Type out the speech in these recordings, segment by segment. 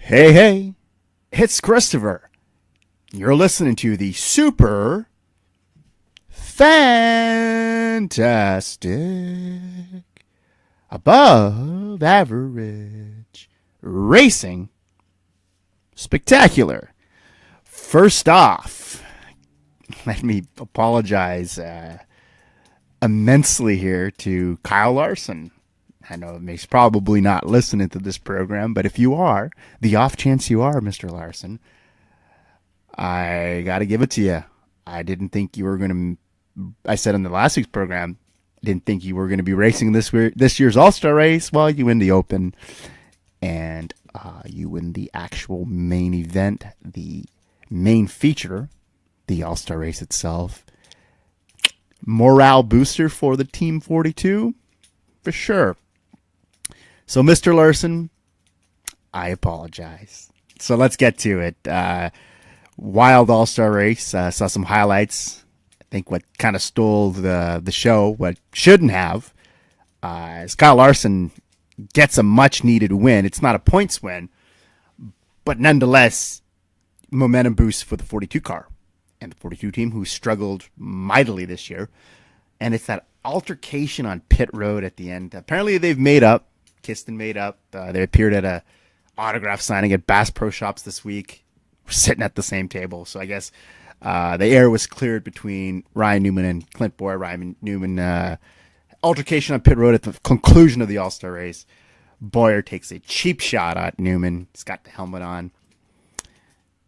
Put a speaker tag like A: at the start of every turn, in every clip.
A: Hey, hey, it's Christopher. You're listening to the super fantastic, above average racing spectacular. First off, let me apologize immensely here to Kyle Larson. I know he's probably not listening to this program, but if you are, the off chance you are, Mr. Larson, I got to give it to you. I didn't think you were going to, I said in the last week's program, I didn't think you were going to be racing this year's All-Star race. Well, you win the Open, and you win the actual main event, the main feature, the All-Star race itself. Morale booster for the Team 42, for sure. So, Mr. Larson, I apologize. So let's get to it. Wild All-Star race. Saw some highlights. I think what kind of stole the show, what shouldn't have, is Kyle Larson gets a much-needed win. It's not a points win, but nonetheless, momentum boost for the 42 car and the 42 team, who struggled mightily this year. And it's that altercation on pit road at the end. Apparently, they've made up. Kiston made up. They appeared at a autograph signing at Bass Pro Shops this week. We're sitting at the same table. So I guess the air was cleared between Ryan Newman and Clint Bowyer. Ryan Newman, altercation on pit road at the conclusion of the All-Star race. Bowyer takes a cheap shot at Newman. He's got the helmet on.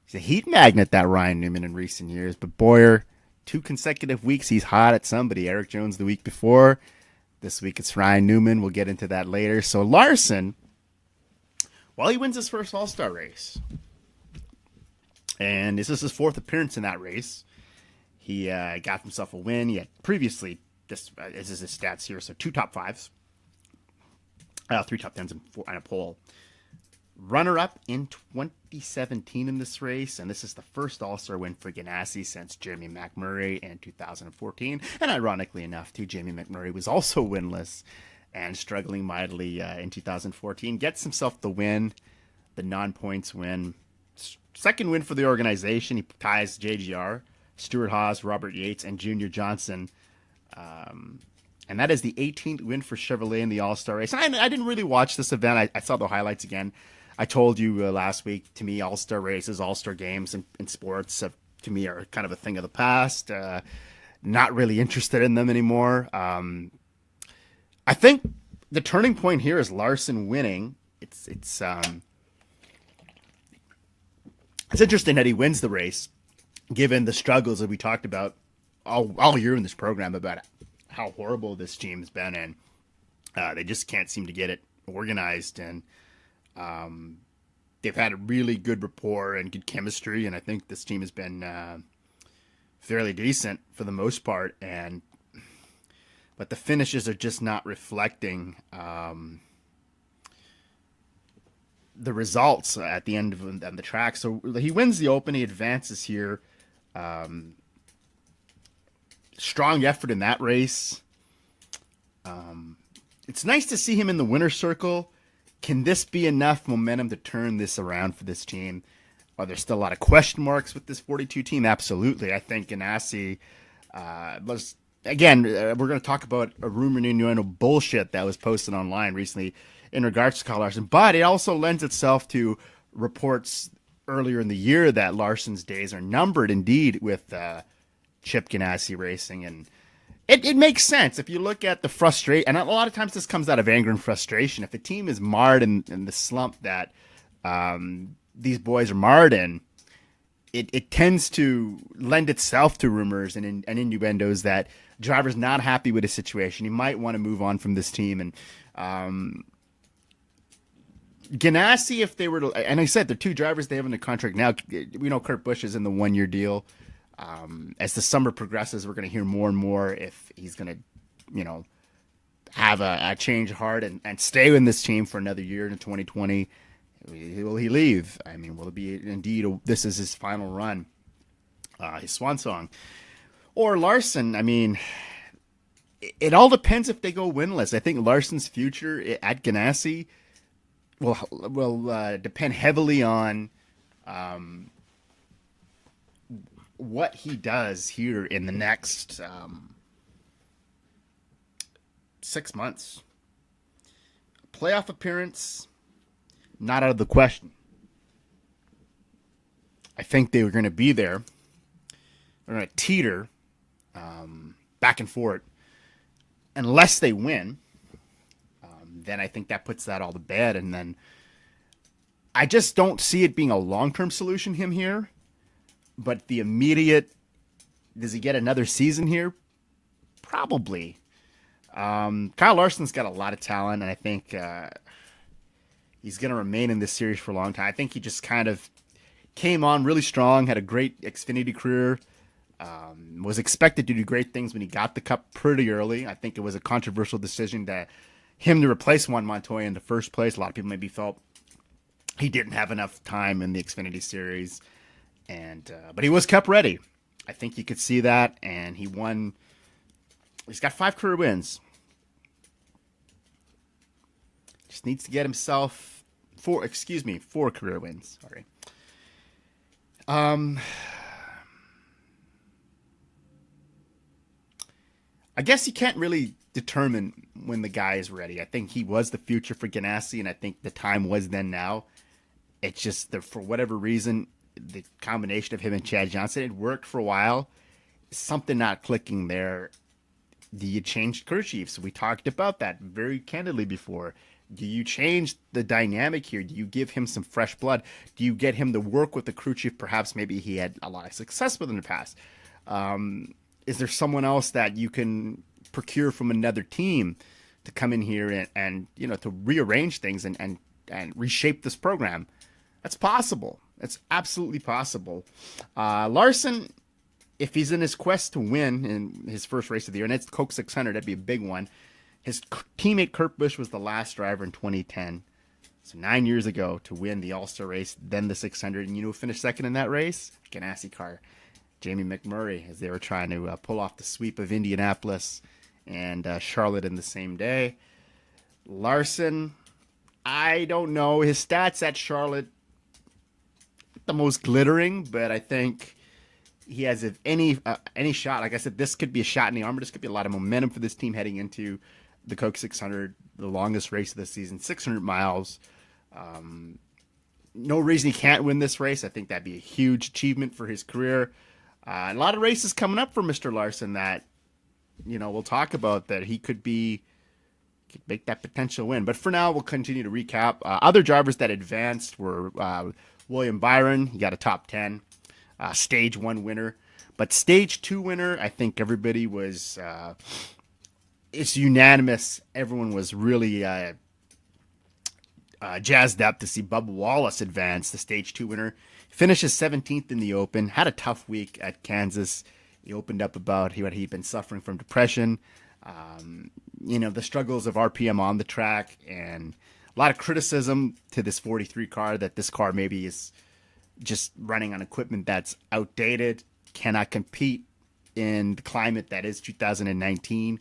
A: He's a heat magnet, that Ryan Newman, in recent years. But Bowyer, 2 consecutive weeks, he's hot at somebody. Eric Jones the week before. This week it's Ryan Newman. We'll get into that later. So Larson, well, he wins his first All-Star race. And this is his 4th appearance in that race. He got himself a win. He had previously, this is his stats here, so 2 top 5s, 3 top 10s, and a pole. Runner-up in 2017 in this race, and this is the first All-Star win for Ganassi since Jamie McMurray in 2014. And ironically enough, too, Jamie McMurray was also winless and struggling mightily in 2014. Gets himself the win, the non-points win. Second win for the organization. He ties JGR, Stewart Haas, Robert Yates, and Junior Johnson. And that is the 18th win for Chevrolet in the All-Star race. And I didn't really watch this event. I saw the highlights again. I told you last week, to me, All-Star races, All-Star games in sports, to me, are kind of a thing of the past. Not really interested in them anymore. I think the turning point here is Larson winning. It's interesting that he wins the race, given the struggles that we talked about all year in this program about how horrible this team's been, and they just can't seem to get it organized. And they've had a really good rapport and good chemistry, and I think this team has been fairly decent for the most part. But the finishes are just not reflecting the results at the end of the track. So he wins the Open. He advances here. Strong effort in that race. It's nice to see him in the winner's circle. Can this be enough momentum to turn this around for this team? Are there still a lot of question marks with this 42 team? Absolutely. I think Ganassi was, again, we're going to talk about a rumor innuendo bullshit that was posted online recently in regards to Kyle Larson, but it also lends itself to reports earlier in the year that Larson's days are numbered indeed with Chip Ganassi Racing. And it makes sense if you look at the frustration, and a lot of times this comes out of anger and frustration. If a team is marred in the slump that these boys are marred in, it tends to lend itself to rumors and innuendos that drivers not happy with a situation. You might want to move on from this team. And Ganassi, if they were to, and I said, the 2 drivers they have in the contract now, we know Kurt Busch is in the 1-year deal. As the summer progresses, we're going to hear more and more if he's going to, have a change of heart and stay in this team for another year in 2020. Will he leave? I mean, will it be indeed this is his final run, his swan song? Or Larson, I mean, it all depends if they go winless. I think Larson's future at Ganassi will depend heavily on um, what he does here in the next 6 months. Playoff appearance, not out of the question. I think they were going to be there. They're going to teeter back and forth. Unless they win, then I think that puts that all to bed. And then I just don't see it being a long-term solution, him here. But the immediate, does he get another season here? Probably. Kyle Larson's got a lot of talent, and I think he's going to remain in this series for a long time. I think he just kind of came on really strong, had a great Xfinity career, was expected to do great things when he got the Cup pretty early. I think it was a controversial decision that him to replace Juan Montoya in the first place. A lot of people maybe felt he didn't have enough time in the Xfinity series, and but he was Cup ready. I think you could see that, and he won. He's got 5 career wins. Just needs to get himself 4 career wins. Sorry. I guess you can't really determine when the guy is ready. I think he was the future for Ganassi, and I think the time was then now. It's just that for whatever reason, the combination of him and Chad Johnson, it worked for a while. Something not clicking there. Do you change crew chiefs? We talked about that very candidly before. Do you change the dynamic here? Do you give him some fresh blood? Do you get him to work with the crew chief perhaps maybe he had a lot of success with in the past? Is there someone else that you can procure from another team to come in here and to rearrange things and reshape this program? That's possible. That's absolutely possible. Larson, if he's in his quest to win in his first race of the year, and it's the Coke 600, that'd be a big one. His teammate Kurt Busch was the last driver in 2010, so 9 years ago, to win the All-Star race, then the 600. And you know who finished second in that race? Ganassi car. Jamie McMurray, as they were trying to pull off the sweep of Indianapolis and Charlotte in the same day. Larson, I don't know. His stats at Charlotte, the most glittering, but I think he has, if any shot. Like I said, this could be a shot in the armor. This could be a lot of momentum for this team heading into the Coke 600, the longest race of the season, 600 miles. No reason he can't win this race. I think that'd be a huge achievement for his career. A lot of races coming up for Mr. Larson that, we'll talk about that he could make that potential win. But for now, we'll continue to recap. Other drivers that advanced were William Byron. He got a top 10. Stage 1 winner. But stage 2 winner, I think everybody was, it's unanimous. Everyone was really jazzed up to see Bubba Wallace advance, the stage 2 winner. Finishes 17th in the Open. Had a tough week at Kansas. He opened up about what he'd been suffering from depression. The struggles of RPM on the track, and a lot of criticism to this 43 car, that this car maybe is just running on equipment that's outdated, cannot compete in the climate that is 2019.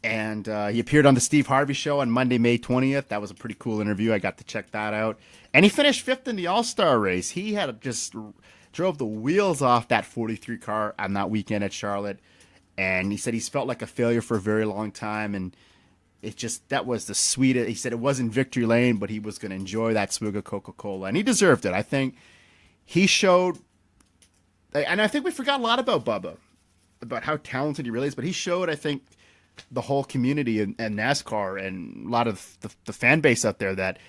A: And he appeared on the Steve Harvey Show on Monday, May 20th. That was a pretty cool interview. I got to check that out. And he finished 5th in the All-Star race. He had just drove the wheels off that 43 car on that weekend at Charlotte. And he said he's felt like a failure for a very long time. And that was the sweetest. He said it wasn't victory lane, but he was going to enjoy that swig of Coca Cola. And he deserved it. I think he showed, and I think we forgot a lot about Bubba, about how talented he really is. But he showed, I think, the whole community and NASCAR and a lot of the fan base out there that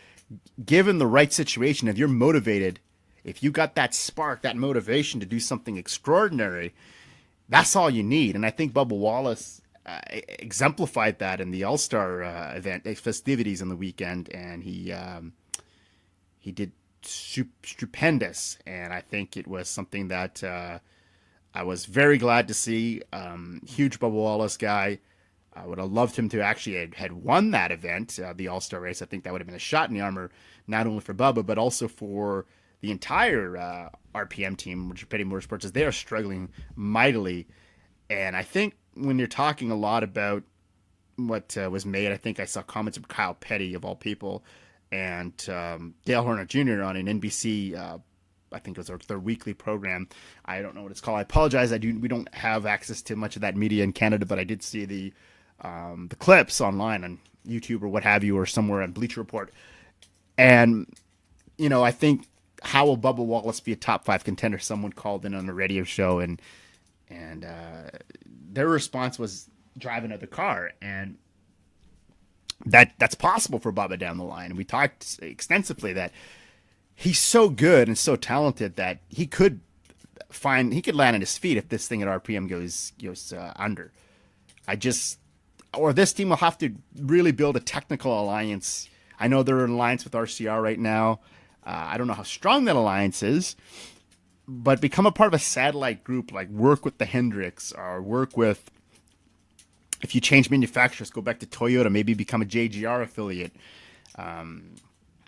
A: given the right situation, if you're motivated, if you got that spark, that motivation to do something extraordinary, that's all you need. And I think Bubba Wallace exemplified that in the All-Star event festivities on the weekend, and he did stupendous. And I think it was something that I was very glad to see. Huge Bubba Wallace guy. I would have loved him to actually had won that event, the All-Star race. I think that would have been a shot in the armor, not only for Bubba, but also for the entire RPM team, which are Petty Motorsports, as they are struggling mightily. And I think when you're talking a lot about what was made, I think I saw comments of Kyle Petty, of all people, and Dale Horner Jr. on an NBC. I think it was their weekly program. I don't know what it's called. I apologize. We don't have access to much of that media in Canada, but I did see the clips online on YouTube or what have you, or somewhere on Bleacher Report. And I think, how will Bubba Wallace be a top 5 contender? Someone called in on a radio show, and their response was drive another car, and that's possible for Bubba down the line. And we talked extensively that he's so good and so talented that he could land on his feet if this thing at RPM goes under. Or this team will have to really build a technical alliance. I know they're in alliance with RCR right now. I don't know how strong that alliance is, but become a part of a satellite group, like work with the Hendricks, or work with, if you change manufacturers, go back to Toyota, maybe become a JGR affiliate.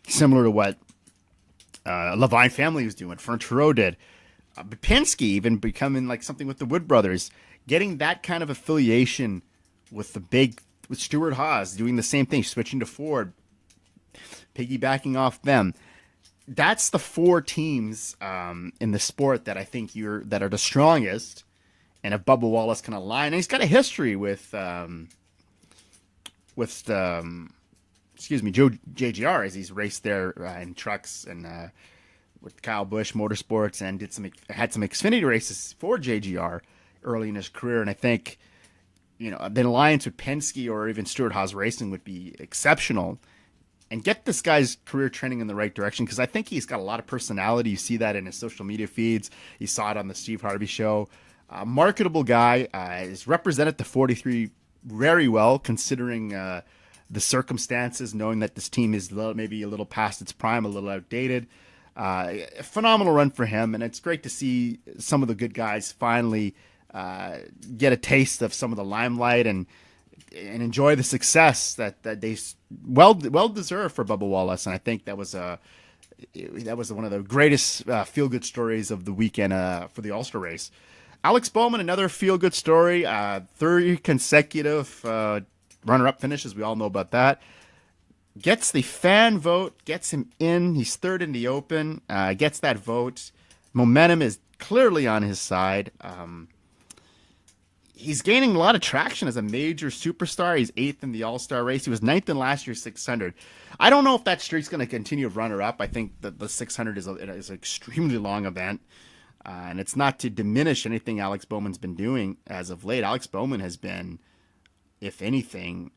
A: Similar to what Levine family was doing, Fernando did. But Penske even becoming like something with the Wood brothers, getting that kind of affiliation with with Stewart Haas, doing the same thing, switching to Ford, piggybacking off them. That's the 4 teams in the sport that I think that are the strongest. And if Bubba Wallace can align, and he's got a history with Joe JGR, as he's raced there in trucks and with Kyle Busch Motorsports, and had some Xfinity races for JGR early in his career. And I think the alliance with Penske or even Stewart Haas Racing would be exceptional, and get this guy's career trending in the right direction, because I think he's got a lot of personality. You see that in his social media feeds. You saw it on the Steve Harvey show. Marketable guy, is represented the 43 very well, considering the circumstances, knowing that this team is maybe a little past its prime, a little outdated. A phenomenal run for him, and it's great to see some of the good guys finally get a taste of some of the limelight and enjoy the success that they well deserved for Bubba Wallace. And I think that was one of the greatest feel good stories of the weekend for the All-Star race. Alex Bowman, another feel good story, 30 consecutive runner-up finishes. We all know about that. Gets the fan vote, gets him in. He's third in the Open, gets that vote. Momentum is clearly on his side. He's gaining a lot of traction as a major superstar. He's 8th in the All-Star race. He was 9th in last year's 600. I don't know if that streak's going to continue runner-up. I think that the 600 is an extremely long event. And it's not to diminish anything Alex Bowman's been doing as of late. Alex Bowman has been, if anything,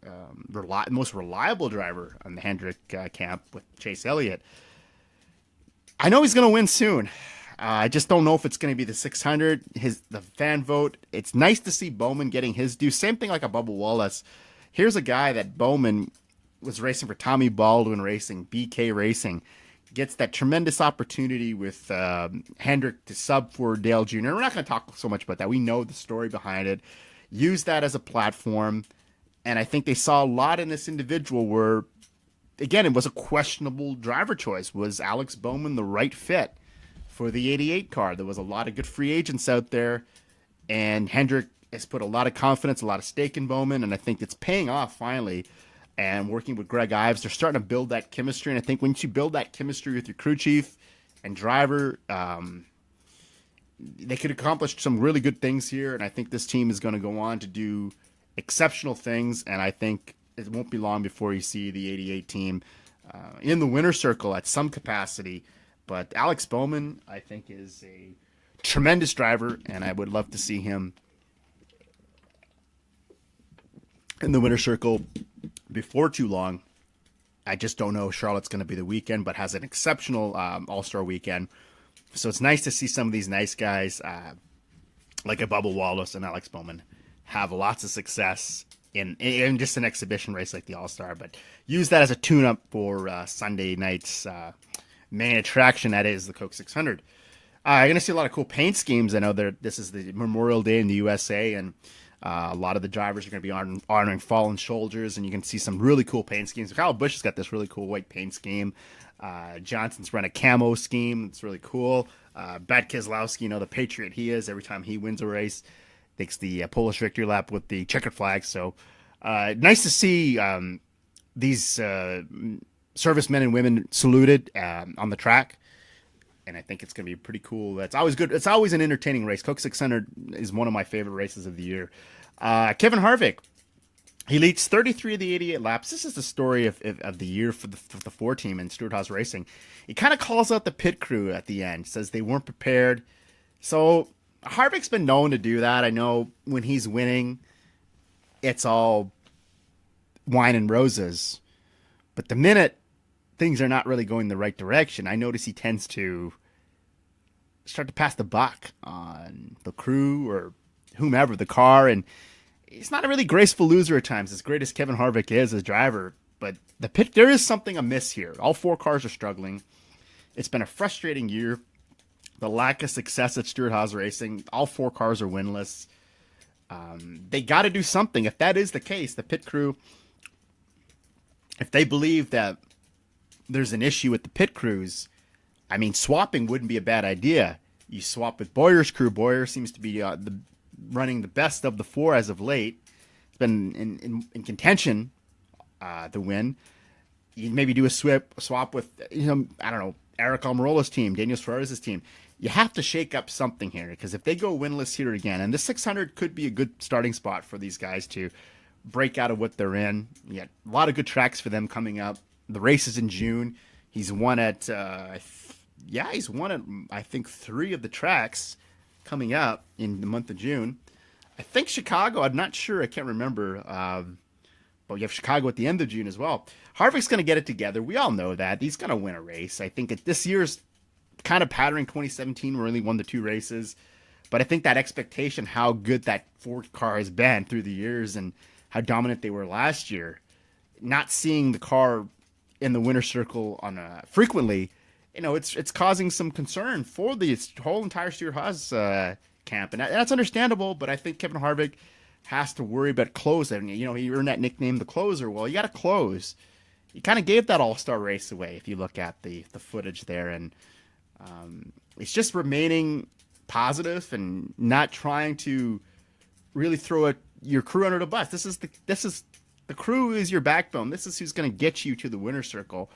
A: most reliable driver on the Hendrick camp with Chase Elliott. I know he's going to win soon. I just don't know if it's going to be the 600, the fan vote. It's nice to see Bowman getting his due. Same thing like a Bubba Wallace. Here's a guy that Bowman was racing for Tommy Baldwin Racing, BK Racing. Gets that tremendous opportunity with Hendrick to sub for Dale Jr. We're not going to talk so much about that. We know the story behind it. Use that as a platform. And I think they saw a lot in this individual where, again, it was a questionable driver choice. Was Alex Bowman the right fit for the 88 car? There was a lot of good free agents out there. And Hendrick has put a lot of confidence, a lot of stake in Bowman. And I think it's paying off finally. And working with Greg Ives, they're starting to build that chemistry. And I think once you build that chemistry with your crew chief and driver, they could accomplish some really good things here. And I think this team is going to go on to do exceptional things. And I think it won't be long before you see the 88 team in the winner's circle at some capacity. But Alex Bowman, I think, is a tremendous driver. And I would love to see him in the winner's circle before too long. I just don't know if Charlotte's going to be the weekend, but has an exceptional All-Star weekend. So it's nice to see some of these nice guys like a Bubba Wallace and Alex Bowman have lots of success in just an exhibition race like the All-Star. But use that as a tune-up for Sunday night's main attraction, that is the Coke 600. You're going to see a lot of cool paint schemes. I know this is the Memorial Day in the USA, and a lot of the drivers are going to be honoring fallen soldiers, and you can see some really cool paint schemes. Kyle Busch has got this really cool white paint scheme. Johnson's run a camo scheme. It's really cool. Brad Keselowski, the patriot he is, every time he wins a race, takes the Polish victory lap with the checkered flag. So nice to see these servicemen and women saluted on the track. And I think it's going to be pretty cool. That's always good. It's always an entertaining race. Coke 600 is one of my favorite races of the year. Kevin Harvick, he leads 33 of the 88 laps. This is the story of the year for the 4 team in Stewart Haas Racing. He kind of calls out the pit crew at the end, says they weren't prepared. So Harvick's been known to do that. I know when he's winning, it's all wine and roses. But the minute things are not really going the right direction, I notice he tends to start to pass the buck on the crew or whomever, the car, and he's not a really graceful loser at times, as great as Kevin Harvick is as driver. But the pit, there is something amiss here. All 4 cars are struggling. It's been a frustrating year. The lack of success at Stewart Haas Racing, all 4 cars are winless. They got to do something. If that is the case, the pit crew, if they believe that there's an issue with the pit crews, I mean, swapping wouldn't be a bad idea. You swap with Bowyer's crew. Bowyer seems to be running the best of the 4 as of late. It's been in contention to win. You maybe do a swap with, I don't know, Eric Almirola's team, Daniel Suarez's team. You have to shake up something here, because if they go winless here again, and the 600 could be a good starting spot for these guys to break out of what they're in. You got a lot of good tracks for them coming up. The race is in June. He's won at, I think 3 of the tracks coming up in the month of June. I think Chicago, I'm not sure, I can't remember. But you have Chicago at the end of June as well. Harvick's going to get it together. We all know that. He's going to win a race. I think this year's kind of pattern. 2017, we only won the 2 races. But I think that expectation, how good that Ford car has been through the years and how dominant they were last year, not seeing the car in the winner's circle frequently, it's causing some concern for the whole entire Stewart Haas camp. And that's understandable, but I think Kevin Harvick has to worry about closing. He earned that nickname, the closer. Well, you got to close. He kind of gave that all-star race away if you look at the footage there. And it's just remaining positive and not trying to really throw your crew under the bus. The crew is your backbone. This is who's going to get you to the winner's circle.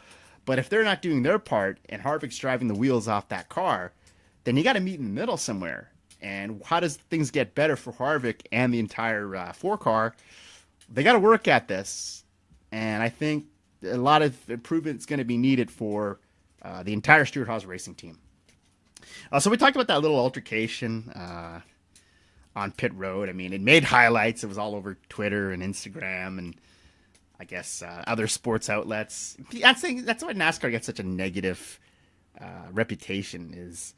A: But if they're not doing their part and Harvick's driving the wheels off that car, then you got to meet in the middle somewhere. And how does things get better for Harvick and the entire 4 car? They got to work at this. And I think a lot of improvement is going to be needed for the entire Stewart Haas Racing team. So we talked about that little altercation on pit road. I mean, it made highlights. It was all over Twitter and Instagram and I guess other sports outlets. That's why NASCAR gets such a negative reputation, is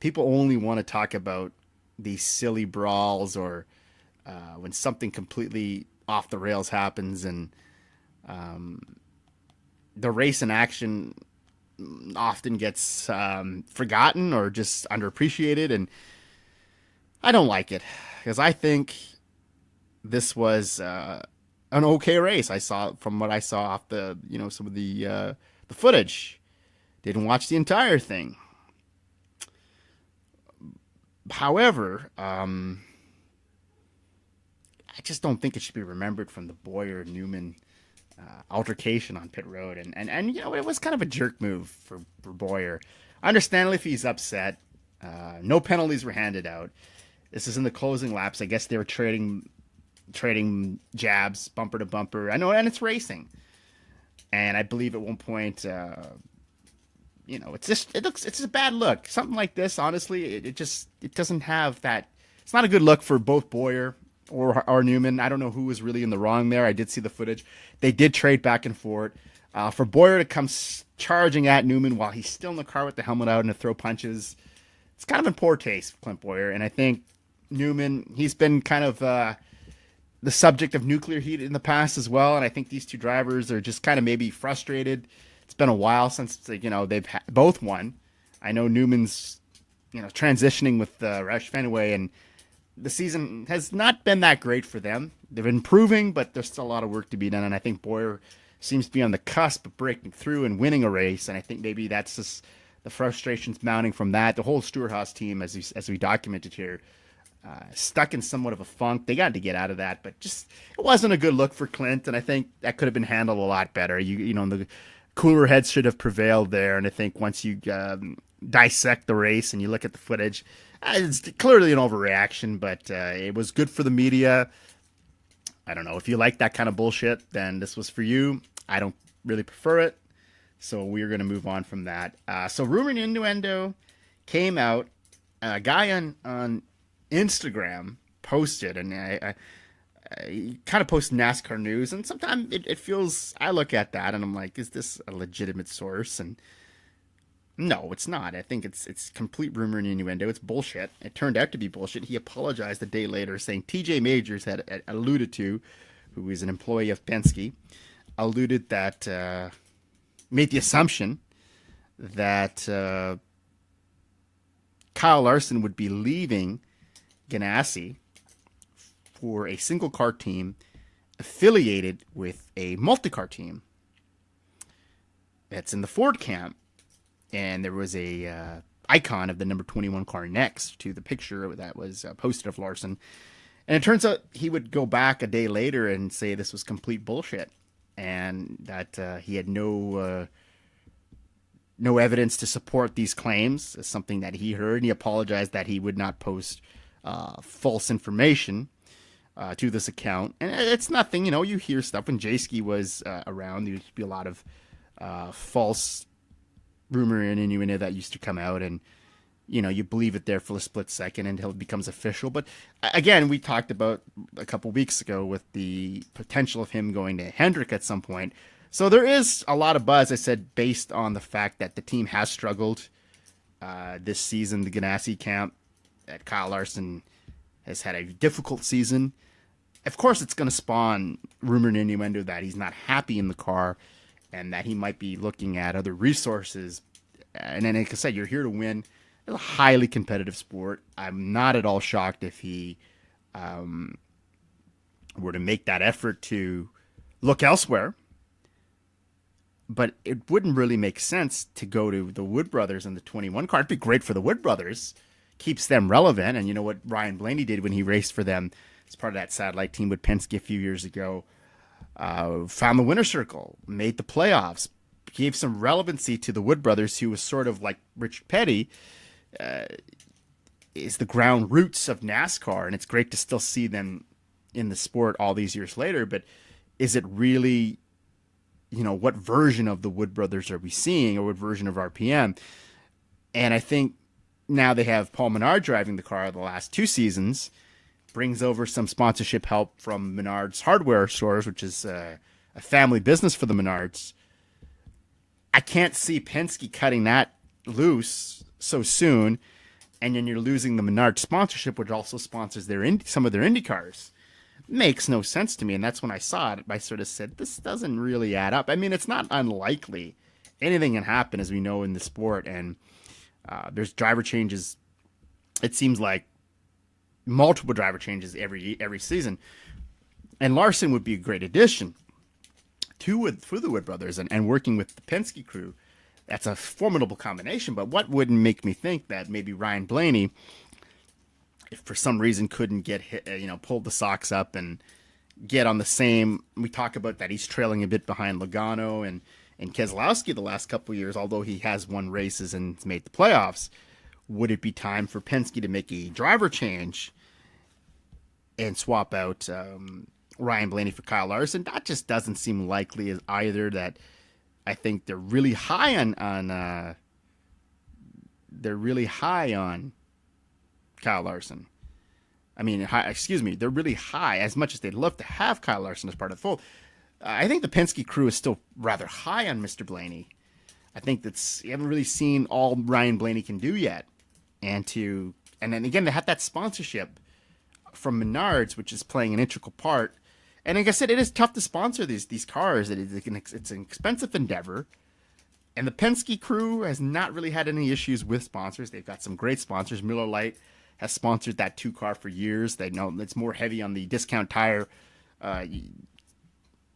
A: people only want to talk about these silly brawls or when something completely off the rails happens, and the race in action often gets forgotten or just underappreciated, and I don't like it, because I think this was an okay race. I saw, from what I saw off the some of the footage, didn't watch the entire thing. However, I just don't think it should be remembered from the Bowyer Newman altercation on pit road, and it was kind of a jerk move for Bowyer. Understandably, if he's upset, no penalties were handed out. This is in the closing laps. I guess they were trading jabs, bumper to bumper. I know, and it's racing. And I believe at one point, it's a bad look. Something like this, honestly, it doesn't have that. It's not a good look for both Bowyer or Newman. I don't know who was really in the wrong there. I did see the footage. They did trade back and forth. For Bowyer to come charging at Newman while he's still in the car with the helmet out and to throw punches, it's kind of in poor taste for Clint Bowyer. And I think Newman, he's been kind of the subject of nuclear heat in the past as well. And I think these two drivers are just kind of maybe frustrated. It's been a while since they've both won. I know Newman's transitioning with Roush Fenway, and the season has not been that great for them. They've been improving, but there's still a lot of work to be done. And I think Bowyer seems to be on the cusp of breaking through and winning a race. And I think maybe that's just the frustrations mounting from that. The whole Stewart Haas team, as we documented here, stuck in somewhat of a funk. They got to get out of that, but just it wasn't a good look for Clint. And I think that could have been handled a lot better. cooler heads should have prevailed there. And I think once you dissect the race and you look at the footage, it's clearly an overreaction, but it was good for the media. I don't know. If you like that kind of bullshit, then this was for you. I don't really prefer it. So we're going to move on from that. So Rumor and Innuendo came out. A guy on Instagram posted, and I kind of post NASCAR news, and sometimes it feels, I look at that and I'm like, is this a legitimate source? And no, it's not. I think it's complete rumor and innuendo. It's bullshit. It turned out to be bullshit. He apologized a day later, saying TJ Majors had alluded to, who is an employee of Penske, alluded that, made the assumption that Kyle Larson would be leaving Ganassi for a single car team affiliated with a multi-car team that's in the Ford camp. And there was a icon of the number 21 car next to the picture that was posted of Larson. And it turns out he would go back a day later and say this was complete bullshit, and that he had no evidence to support these claims. It's something that he heard, and he apologized that he would not post false information to this account. And it's nothing, you hear stuff. When Jayski was around, there used to be a lot of false rumor and innuendo that used to come out, and you believe it there for a split second until it becomes official. But again, we talked about a couple weeks ago with the potential of him going to Hendrick at some point. So there is a lot of buzz, I said, based on the fact that the team has struggled this season. The Ganassi camp, that Kyle Larson has had a difficult season. Of course, it's going to spawn rumor and innuendo that he's not happy in the car and that he might be looking at other resources. And then, like I said, you're here to win. It's a highly competitive sport. I'm not at all shocked if he were to make that effort to look elsewhere. But it wouldn't really make sense to go to the Wood Brothers in the 21 car. It'd be great for the Wood Brothers. Keeps them relevant. And you know what Ryan Blaney did when he raced for them as part of that satellite team with Penske a few years ago? Found the winner's circle, made the playoffs, gave some relevancy to the Wood Brothers, who was sort of like Richard Petty, is the ground roots of NASCAR. And it's great to still see them in the sport all these years later. But is it really... what version of the Wood Brothers are we seeing, or what version of RPM? And I think now they have Paul Menard driving the car the last 2 seasons, brings over some sponsorship help from Menard's hardware stores, which is a family business for the Menards. I can't see Penske cutting that loose so soon, and then you're losing the Menard sponsorship, which also sponsors some of their Indy cars. Makes no sense to me. And that's when I saw it, I sort of said, this doesn't really add up. I mean, it's not unlikely. Anything can happen, as we know in the sport, and there's driver changes. It seems like multiple driver changes every season, and Larson would be a great addition to the Wood Brothers, and working with the Penske crew. That's a formidable combination. But what wouldn't make me think that maybe Ryan Blaney, if for some reason couldn't get hit, pulled the socks up and get on the same, we talk about that he's trailing a bit behind Logano and Keselowski the last couple of years, although he has won races and made the playoffs. Would it be time for Penske to make a driver change and swap out Ryan Blaney for Kyle Larson? That just doesn't seem likely as either. That I think they're really high on Kyle Larson. I mean, they're really high, as much as they'd love to have Kyle Larson as part of the fold. I think the Penske crew is still rather high on Mr. Blaney. I think you haven't really seen all Ryan Blaney can do yet. And then again, they have that sponsorship from Menards, which is playing an integral part. And like I said, it is tough to sponsor these cars. It's an expensive endeavor. And the Penske crew has not really had any issues with sponsors. They've got some great sponsors. Miller Lite has sponsored that 2 car for years. They know it's more heavy on the discount tire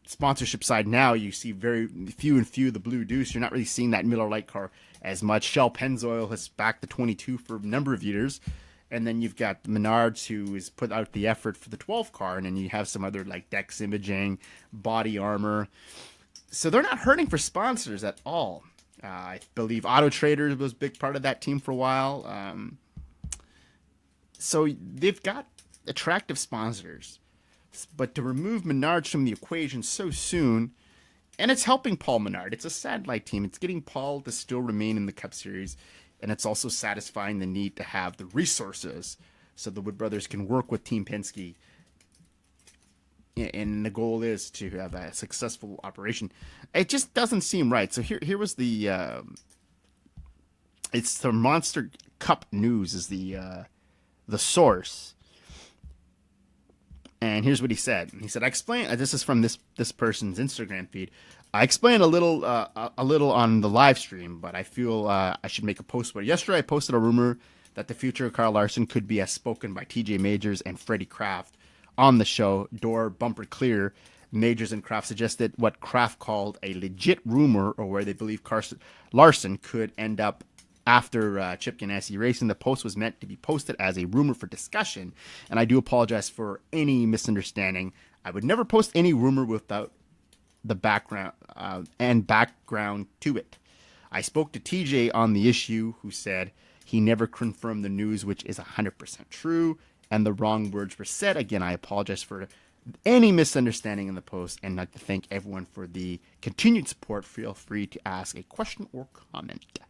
A: sponsorship side now. You see very few the Blue Deuce. You're not really seeing that Miller Lite car as much. Shell Pennzoil has backed the 22 for a number of years. And then you've got Menards, who has put out the effort for the 12 car. And then you have some other like Dex Imaging, Body Armor. So they're not hurting for sponsors at all. I believe Auto Trader was a big part of that team for a while. So they've got attractive sponsors. But to remove Menards from the equation so soon, and it's helping Paul Menard. It's a satellite team. It's getting Paul to still remain in the Cup Series, and it's also satisfying the need to have the resources so the Wood brothers can work with Team Penske. And the goal is to have a successful operation. It just doesn't seem right. So here was the it's the Monster Cup News is the source. And here's what he said. He said, "I explained. This is from this person's Instagram feed. I explained a little on the live stream, but I feel I should make a post about it. Yesterday, I posted a rumor that the future of Kyle Larson could be as spoken by T.J. Majors and Freddie Kraft on the show. Door bumper clear. Majors and Kraft suggested what Kraft called a legit rumor, or where they believe Larson could end up." After Chip Ganassi Racing, the post was meant to be posted as a rumor for discussion, and I do apologize for any misunderstanding. I would never post any rumor without the background to it. I spoke to TJ on the issue, who said he never confirmed the news, which is 100% true, and the wrong words were said. Again, I apologize for any misunderstanding in the post, and I'd like to thank everyone for the continued support. Feel free to ask a question or comment.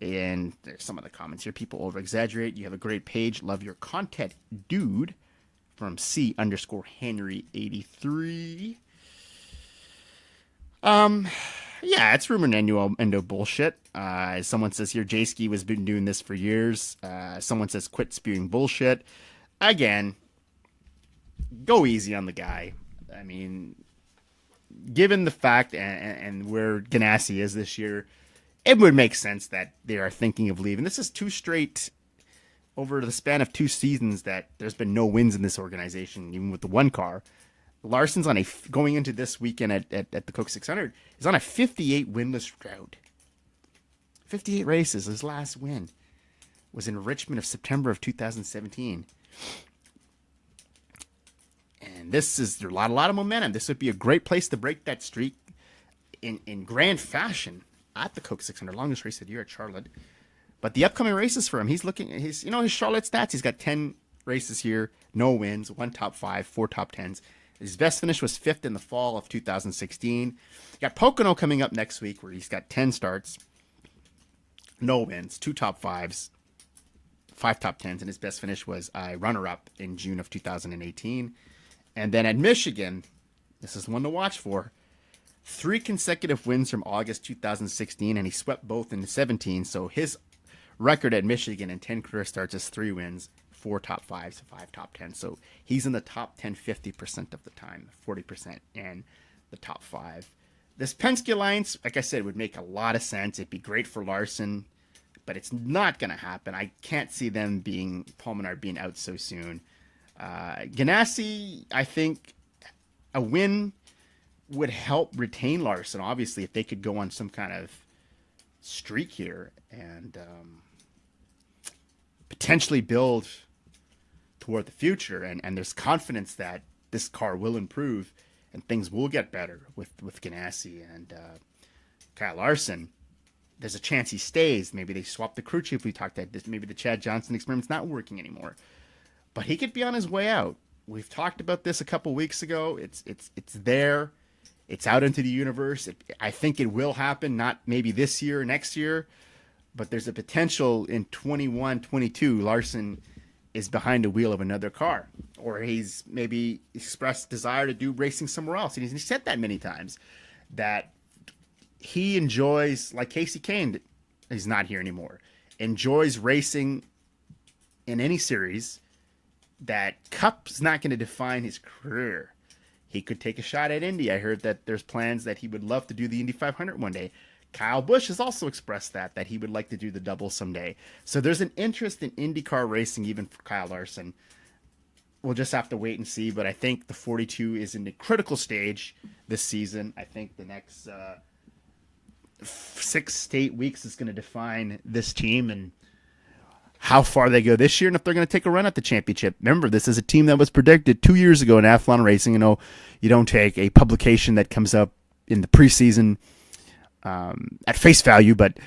A: And there's some of the comments here. People over-exaggerate. You have a great page. Love your content, dude. From C_Henry83. Yeah, it's rumor and endo bullshit. Someone says here, J-Ski has been doing this for years. Someone says, quit spewing bullshit. Again, go easy on the guy. I mean, given the fact and where Ganassi is this year, it would make sense that they are thinking of leaving. This is two straight, over the span of 2 seasons, that there's been no wins in this organization, even with the one car. Larson's on going into this weekend at the Coke 600, is on a 58 winless drought. 58 races. His last win was in Richmond of September of 2017. And this is a lot of momentum. This would be a great place to break that streak in grand fashion at the Coke 600, longest race of the year at Charlotte. But the upcoming races for him, he's looking at his Charlotte stats. He's got 10 races here, no wins, 1 top 5, 4 top 10s. His best finish was 5th in the fall of 2016. You got Pocono coming up next week, where he's got 10 starts, no wins, 2 top 5s, 5 top 10s, and his best finish was a runner-up in June of 2018. And then at Michigan, this is one to watch for. 3 consecutive wins from August 2016, and he swept both in 17. So his record at Michigan in 10 career starts is 3 wins, 4 top 5s, 5 top 10s. So he's in the top 10 50% of the time, 40%, and the top 5. This Penske Alliance, like I said, would make a lot of sense. It'd be great for Larson, but it's not going to happen. I can't see them Paul Menard being out so soon. Ganassi, I think a win would help retain Larson, obviously, if they could go on some kind of streak here and potentially build toward the future. And there's confidence that this car will improve and things will get better with Ganassi and Kyle Larson. There's a chance he stays. Maybe they swap the crew chief we talked about. Maybe the Chad Johnson experiment's not working anymore. But he could be on his way out. We've talked about this a couple weeks ago. It's there. It's out into the universe. I think it will happen, not maybe this year or next year, but there's a potential in 21, 22, Larson is behind the wheel of another car, or he's maybe expressed desire to do racing somewhere else. And he's said that many times, that he enjoys, like Casey Kane, he's not here anymore, enjoys racing in any series. That Cup's not going to define his career. He could take a shot at Indy. I heard that there's plans that he would love to do the Indy 500 one day. Kyle Busch has also expressed that he would like to do the double someday. So there's an interest in IndyCar racing even for Kyle Larson. We'll just have to wait and see, but I think the 42 is in the critical stage this season. I think the next 6 to 8 weeks is going to define this team and how far they go this year, and if they're going to take a run at the championship. Remember, this is a team that was predicted 2 years ago in Athlon Racing. You know, you don't take a publication that comes up in the preseason at face value, but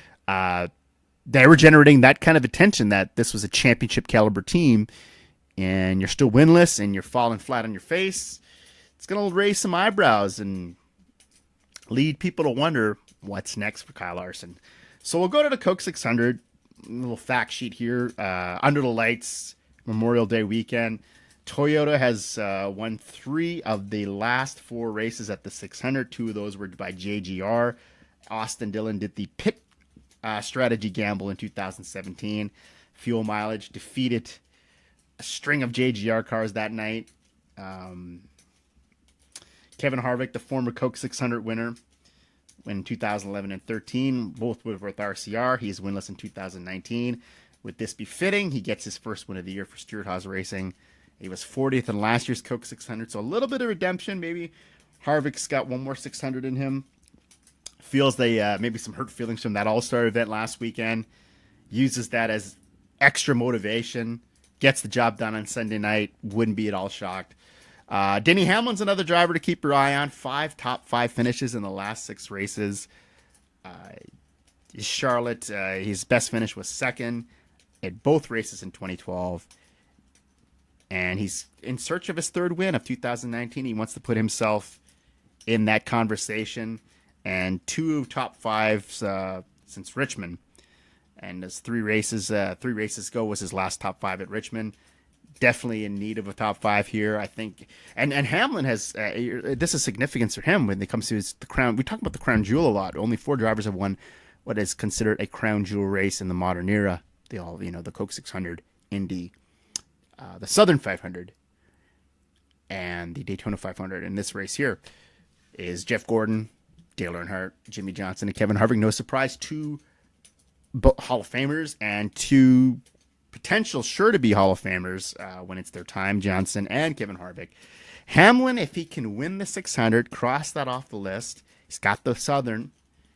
A: they were generating that kind of attention that this was a championship caliber team, and you're still winless and you're falling flat on your face. It's going to raise some eyebrows and lead people to wonder what's next for Kyle Larson. So we'll go to the Coke 600. A little fact sheet here. Under the lights, Memorial Day weekend. Toyota has won 3 of the last 4 races at the 600. 2 of those were by JGR. Austin Dillon did the pit strategy gamble in 2017. Fuel mileage defeated a string of JGR cars that night. Kevin Harvick, the former Coke 600 winner in 2011 and 13, both with RCR. He is winless in 2019. Would this be fitting? He gets his first win of the year for Stewart Haas Racing. He was 40th in last year's Coke 600, so a little bit of redemption. Maybe Harvick's got one more 600 in him. Feels maybe some hurt feelings from that All-Star event last weekend. Uses that as extra motivation. Gets the job done on Sunday night. Wouldn't be at all shocked. Denny Hamlin's another driver to keep your eye on. 5 top 5 finishes in the last 6 races. Charlotte, his best finish was second at both races in 2012. And he's in search of his 3rd win of 2019. He wants to put himself in that conversation. And 2 top 5s since Richmond. And as 3 races ago was his last top 5 at Richmond. Definitely in need of a top 5 here, I think. And Hamlin has this is significance for him when it comes to the crown. We talk about the crown jewel a lot. Only 4 drivers have won what is considered a crown jewel race in the modern era. They all, the Coke 600, Indy, the Southern 500, and the Daytona 500. In this race here is Jeff Gordon, Dale Earnhardt, Jimmy Johnson, and Kevin Harvick. No surprise, 2 Hall of Famers and 2 potential sure to be Hall of Famers when it's their time, Johnson and Kevin Harvick. Hamlin, if he can win the 600, cross that off the list. He's got the Southern,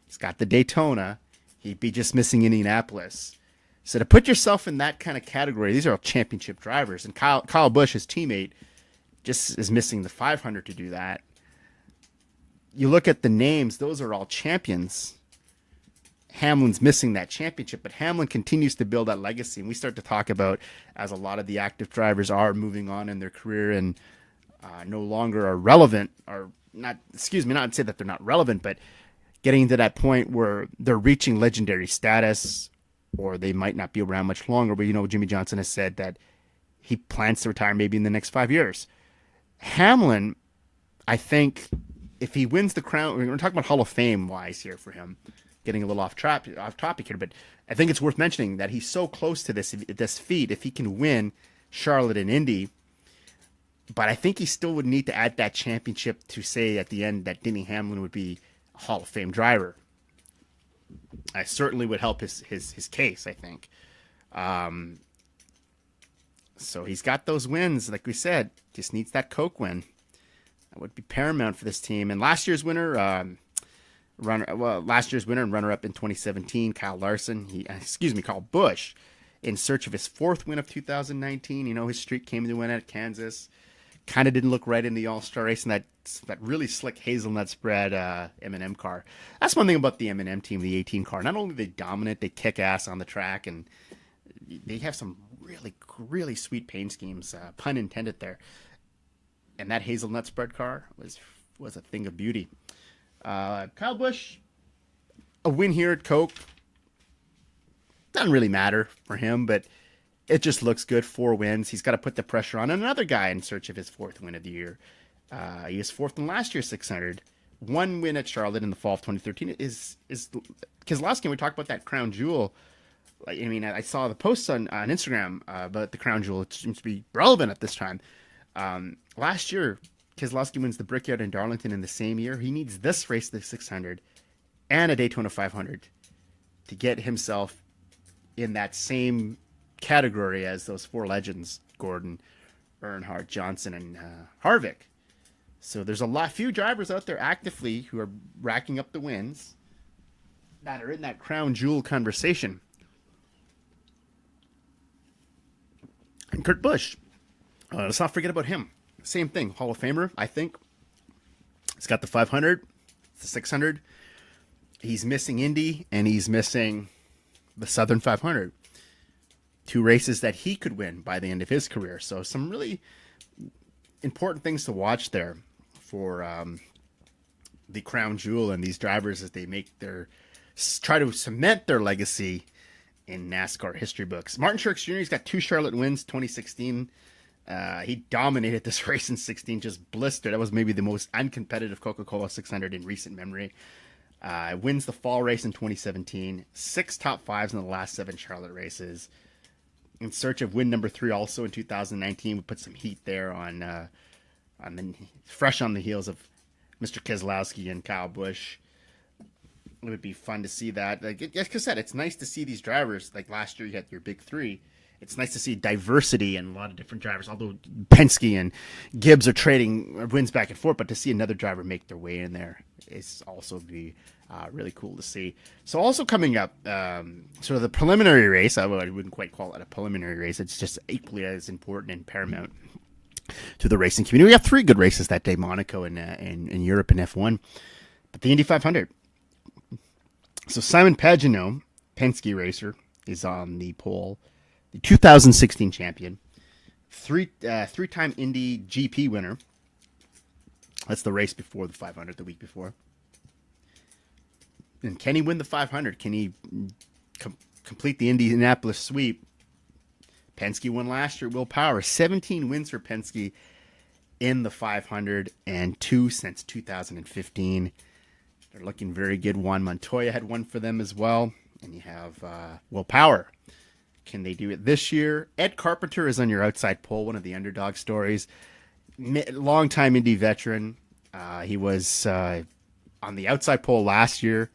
A: he's got the Daytona. He'd be just missing Indianapolis. So to put yourself in that kind of category, these are all championship drivers. And Kyle Busch, his teammate, just is missing the 500 to do that. You look at the names, those are all champions. Hamlin's missing that championship, but Hamlin continues to build that legacy. And we start to talk about, as a lot of the active drivers are moving on in their career and no longer are relevant, or not to say that they're not relevant, but getting to that point where they're reaching legendary status, or they might not be around much longer. But Jimmy Johnson has said that he plans to retire maybe in the next 5 years. Hamlin, I think, if he wins the crown, we're talking about Hall of Fame wise here for him. Getting a little off topic here, but I think it's worth mentioning that he's so close to this feat. If he can win Charlotte and Indy, but I think he still would need to add that championship to say at the end that Denny Hamlin would be a Hall of Fame driver. I certainly would help his case, I think. So he's got those wins, like we said. Just needs that Coke win. That would be paramount for this team. And last year's winner and runner-up in 2017, Kyle Busch, in search of his 4th win of 2019. His streak came to an end at Kansas. Kind of didn't look right in the All-Star race in that really slick hazelnut spread M&M car. That's one thing about the M&M team, the 18 car. Not only are they dominant, they kick ass on the track, and they have some really, really sweet paint schemes, pun intended there. And that hazelnut spread car was a thing of beauty. Kyle Busch, a win here at Coke. Doesn't really matter for him, but it just looks good. 4 wins. He's got to put the pressure on another guy in search of his 4th win of the year. He was 4th in last year's 600. 1 win at Charlotte in the fall of 2013 is Keselowski. We talked about that crown jewel. I saw the posts on Instagram about the crown jewel. It seems to be relevant at this time. Last year, Keselowski wins the Brickyard in Darlington in the same year. He needs this race, the 600, and a Daytona 500 to get himself in that same category as those 4 legends, Gordon, Earnhardt, Johnson, and Harvick. So there's few drivers out there actively who are racking up the wins that are in that crown jewel conversation. And Kurt Busch, let's not forget about him. Same thing, Hall of Famer, I think. He's got the 500. the 600. He's missing Indy, and he's missing the Southern 500. 2 races that he could win by the end of his career. So some really important things to watch there for the crown jewel and these drivers as they try to cement their legacy in NASCAR history books. Martin Truex Jr. has got 2 Charlotte wins, 2016. He dominated this race in 16, just blistered. That was maybe the most uncompetitive Coca Cola 600 in recent memory. Wins the fall race in 2017. 6 top 5s in the last 7 Charlotte races. In search of win number 3 also in 2019. We put some heat there fresh on the heels of Mr. Keselowski and Kyle Busch. It would be fun to see that. Like I said, it's nice to see these drivers. Like last year, you had your big 3. It's nice to see diversity and a lot of different drivers. Although Penske and Gibbs are trading wins back and forth, but to see another driver make their way in there is also be really cool to see. So also coming up, sort of the preliminary race. I wouldn't quite call it a preliminary race. It's just equally as important and paramount to the racing community. We have 3 good races that day: Monaco and in Europe and F1, but the Indy 500. So Simon Pagenaud, Penske racer, is on the pole. The 2016 champion, 3-time Indy GP winner. That's the race before the 500, the week before. And can he win the 500? Can he complete the Indianapolis sweep? Penske won last year. Will Power, 17 wins for Penske in the 500 and 2 since 2015. They're looking very good. Juan Montoya had one for them as well. And you have Will Power. Can they do it this year? Ed Carpenter is on your outside pole, one of the underdog stories. Longtime Indy veteran. He was on the outside pole last year.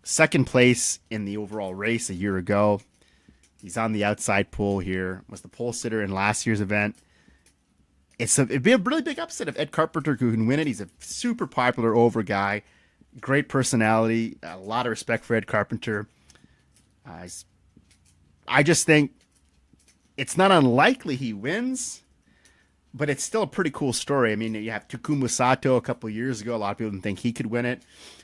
A: 2nd place in the overall race a year ago. He's on the outside pole here. Was the pole sitter in last year's event. It'd be a really big upset if Ed Carpenter can win it. He's a super popular over guy. Great personality. A lot of respect for Ed Carpenter. I just think it's not unlikely he wins, but it's still a pretty cool story. I mean, you have Takuma Sato a couple of years ago. A lot of people didn't think he could win it.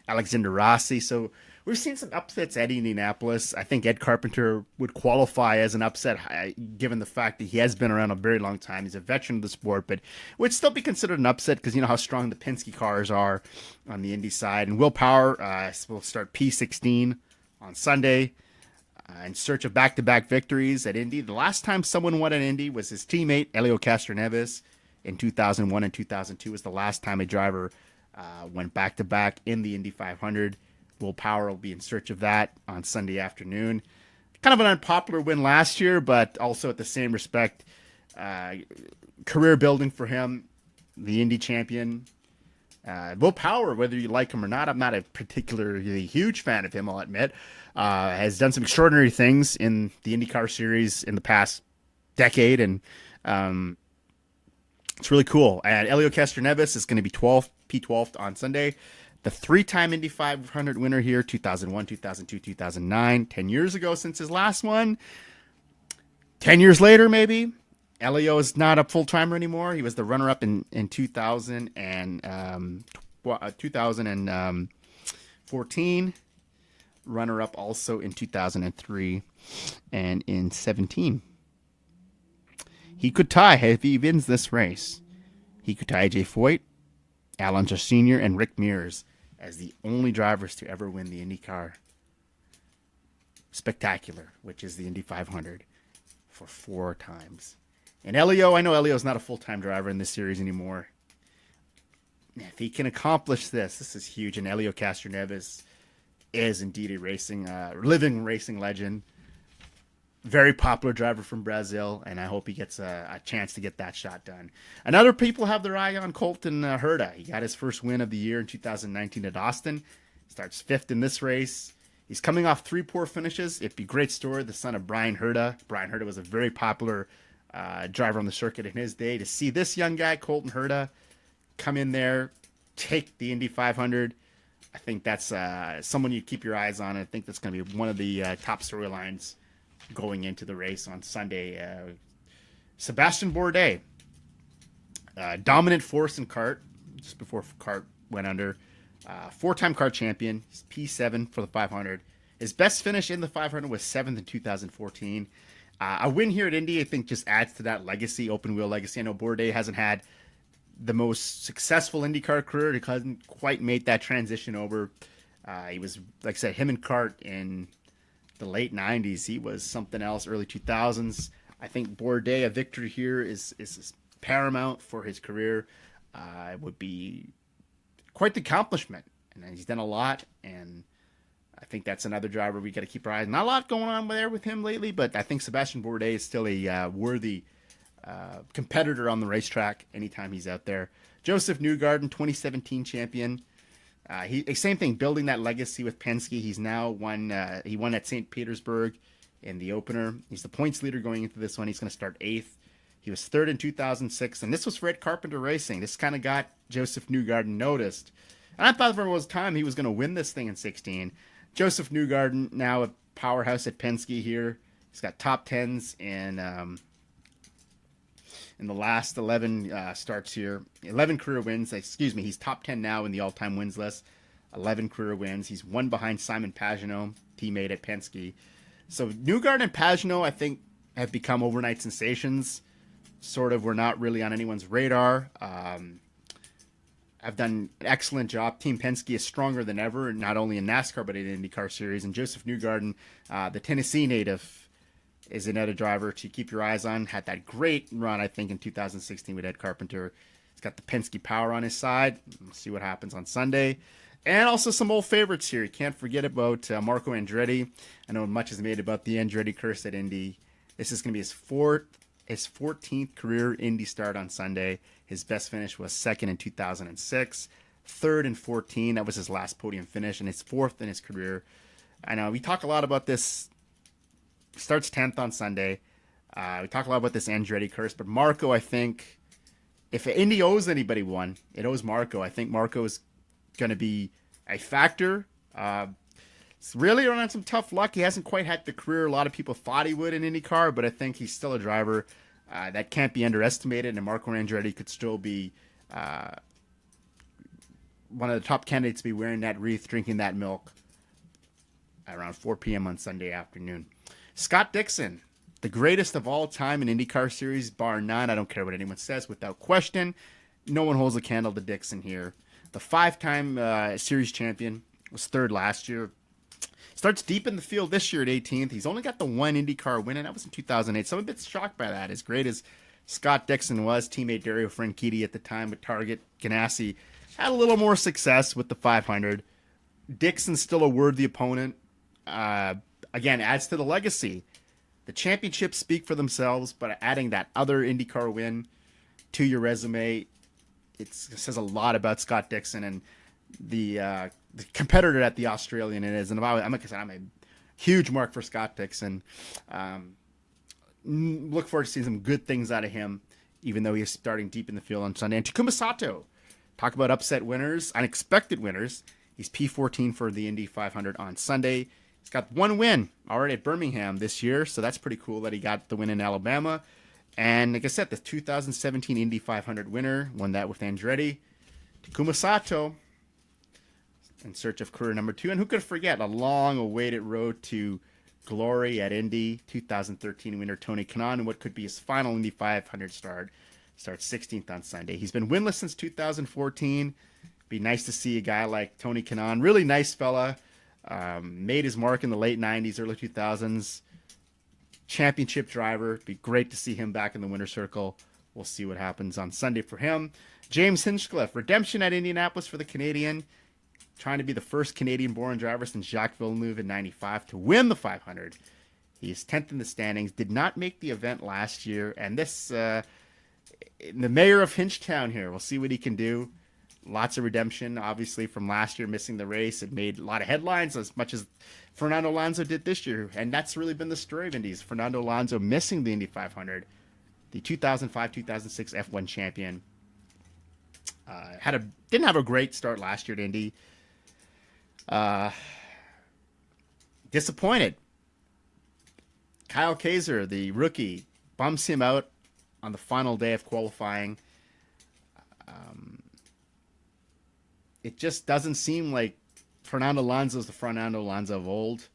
A: Alexander Rossi. So we've seen some upsets at Indianapolis. I think Ed Carpenter would qualify as an upset, given the fact that he has been around a very long time. He's a veteran of the sport, but would still be considered an upset because you know how strong the Penske cars are on the Indy side. And Will Power will start P16 on Sunday. In search of back-to-back victories at Indy. The last time someone won at Indy was his teammate, Helio Castroneves, in 2001 and 2002 was the last time a driver went back-to-back in the Indy 500. Will Power will be in search of that on Sunday afternoon. Kind of an unpopular win last year, but also at the same respect, career building for him, the Indy champion. Will Power, whether you like him or not, I'm not a particularly huge fan of him, I'll admit. Has done some extraordinary things in the IndyCar series in the past decade, and it's really cool. And Helio Castroneves is going to be P12th on Sunday. The 3-time Indy 500 winner here, 2001, 2002, 2009, 10 years ago since his last one. 10 years later, maybe. Helio is not a full-timer anymore. He was the runner-up in 2014. Runner-up also in 2003 and in 17. He could tie, if he wins this race, he could tie AJ Foyt, Alan Josh Sr., and Rick Mears as the only drivers to ever win the IndyCar Spectacular, which is the Indy 500, for 4 times. And Helio, I know Helio's not a full-time driver in this series anymore. If he can accomplish this is huge. And Helio Castroneves is indeed a living racing legend. Very popular driver from Brazil, and I hope he gets a chance to get that shot done. And other people have their eye on Colton Herta. He got his first win of the year in 2019 at Austin. Starts 5th in this race. He's coming off 3 poor finishes. It'd be a great story. The son of Brian Herta. Brian Herta was a very popular driver on the circuit in his day. To see this young guy, Colton Herta, come in there, take the Indy 500, I think that's someone you keep your eyes on. I think that's going to be one of the top storylines going into the race on Sunday. Sebastian Bourdais, dominant force in kart just before kart went under. Four-time car champion. He's P7 for the 500. His best finish in the 500 was 7th in 2014. A win here at Indy, I think, just adds to that legacy, open wheel legacy. I know Bourdais hasn't had the most successful IndyCar career. He hasn't quite made that transition over. He was, like I said, him and Cart in the late 90s. He was something else, early 2000s. I think Bourdais, a victory here is paramount for his career. It would be quite the accomplishment. And he's done a lot, and I think that's another driver we got to keep our eyes on. Not a lot going on there with him lately, but I think Sebastian Bourdais is still a worthy competitor on the racetrack anytime he's out there. Joseph Newgarden, 2017 champion. Same thing, building that legacy with Penske. He's now won. He won at St. Petersburg in the opener. He's the points leader going into this one. He's going to start 8th. He was 3rd in 2006, and this was Fred Carpenter Racing. This kind of got Joseph Newgarden noticed. And I thought for a time he was going to win this thing in 16. Joseph Newgarden, now a powerhouse at Penske here. He's got top 10s in the last 11 starts here. 11 career wins. Excuse me, he's top 10 now in the all-time wins list. 11 career wins. He's one behind Simon Pagenaud, teammate at Penske. So Newgarden and Pagenaud, I think, have become overnight sensations. Sort of were not really on anyone's radar. I've done an excellent job. Team Penske is stronger than ever, not only in NASCAR, but in IndyCar Series. And Joseph Newgarden, the Tennessee native, is another driver to keep your eyes on. Had that great run, I think, in 2016 with Ed Carpenter. He's got the Penske power on his side. We'll see what happens on Sunday. And also some old favorites here. You can't forget about Marco Andretti. I know much is made about the Andretti curse at Indy. This is going to be his 14th career Indy start on Sunday. His best finish was 2nd in 2006, 3rd in 14. That was his last podium finish, and his 4th in his career. I know we talk a lot about this. Starts 10th on Sunday. We talk a lot about this Andretti curse, but Marco, I think, if Indy owes anybody one, it owes Marco. I think Marco is going to be a factor. It's really on some tough luck. He hasn't quite had the career a lot of people thought he would in IndyCar, but I think he's still a driver that can't be underestimated, and Marco Andretti could still be one of the top candidates to be wearing that wreath, drinking that milk around 4 p.m. on Sunday afternoon. Scott Dixon, the greatest of all time in IndyCar Series, bar none. I don't care what anyone says. Without question, no one holds a candle to Dixon here. The 5-time series champion, was 3rd last year. Starts deep in the field this year at 18th. He's only got the one IndyCar win, and that was in 2008. So I'm a bit shocked by that. As great as Scott Dixon was, teammate Dario Franchitti at the time with Target, Ganassi had a little more success with the 500. Dixon's still a worthy opponent. Again, adds to the legacy. The championships speak for themselves, but adding that other IndyCar win to your resume, it says a lot about Scott Dixon and the competitor that the Australian is. And I'm a huge mark for Scott Dixon. Look forward to seeing some good things out of him, even though he's starting deep in the field on Sunday. And Takuma Sato, talk about upset winners, unexpected winners. He's P14 for the Indy 500 on Sunday. He's got one win already at Birmingham this year, so that's pretty cool that he got the win in Alabama. And like I said, the 2017 Indy 500 winner won that with Andretti. Takuma Sato, in search of career number 2. And who could forget a long-awaited road to glory at Indy. 2013 winner Tony Kanaan, and what could be his final Indy 500 start. Starts 16th on Sunday. He's been winless since 2014. Be nice to see a guy like Tony Kanaan. Really nice fella. Made his mark in the late 90s, early 2000s. Championship driver. Be great to see him back in the winner's circle. We'll see what happens on Sunday for him. James Hinchcliffe, redemption at Indianapolis for the Canadian. Trying to be the first Canadian-born driver since Jacques Villeneuve in 95 to win the 500. He is 10th in the standings. Did not make the event last year. And this, the mayor of Hinchtown here, we'll see what he can do. Lots of redemption, obviously, from last year, missing the race. It made a lot of headlines, as much as Fernando Alonso did this year. And that's really been the story of Indy's. Fernando Alonso missing the Indy 500. The 2005-2006 F1 champion. Didn't have a great start last year at Indy. Disappointed. Kyle Kaiser, the rookie, bumps him out on the final day of qualifying. it just doesn't seem like Fernando Alonso's the Fernando Alonso of old.